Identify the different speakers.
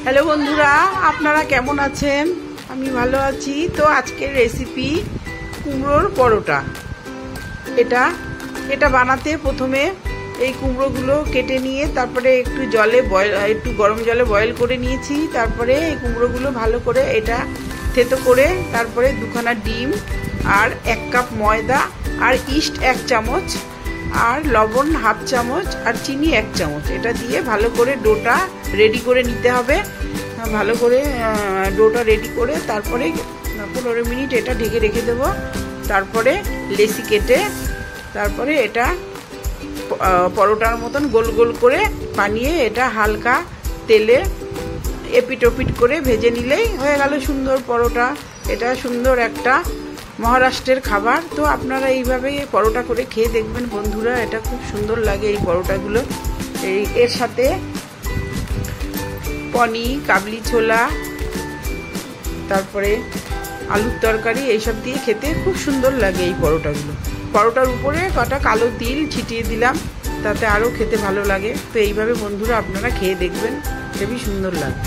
Speaker 1: Hello বন্ধুরা, আপনারা কেমন আছেন? আমি ভালো আছি। তো আজকের রেসিপি কুমড়োর পরোটা। এটা বানাতে প্রথমে এই কুমড়োগুলো কেটে নিয়ে তারপরে একটু গরম জলে বয়েল করে নিয়েছি। তারপরে এই কুমড়োগুলো ভালো করে এটা থেতো করে তারপরে 2খানা ডিম আর 1 কাপ ময়দা আর ইস্ট 1 চামচ আর লবণ 1/2 চামচ আর চিনি 1 চামচ এটা দিয়ে ভালো করে ডোটা রেডি করে নিতে হবে। ভালো করে ডোটা রেডি করে তারপরে 15 মিনিট এটা ঢেকে রেখে দেবো। তারপরে লেচি কেটে তারপরে এটা পরোটার মতন গোল গোল করে বানিয়ে এটা হালকা তেলে এপিট ওপিট করে ভেজে নিলেই হয়ে গেল সুন্দর পরোটা। এটা সুন্দর একটা মহারাষ্ট্রের খাবার। তো আপনারা এইভাবে পরোটা করে খেয়ে দেখবেন বন্ধুরা, এটা খুব সুন্দর লাগে এই পরোটাগুলো। এর সাথে পনির, কাবলি ছোলা, তারপরে আলুর তরকারি এইসব দিয়ে খেতে খুব সুন্দর লাগে এই পরোটাগুলো। পরোটার উপরে কটা কালো তিল ছিটিয়ে দিলাম, তাতে আরও খেতে ভালো লাগে। তো এইভাবে বন্ধুরা আপনারা খেয়ে দেখবেন, খুবই সুন্দর লাগে।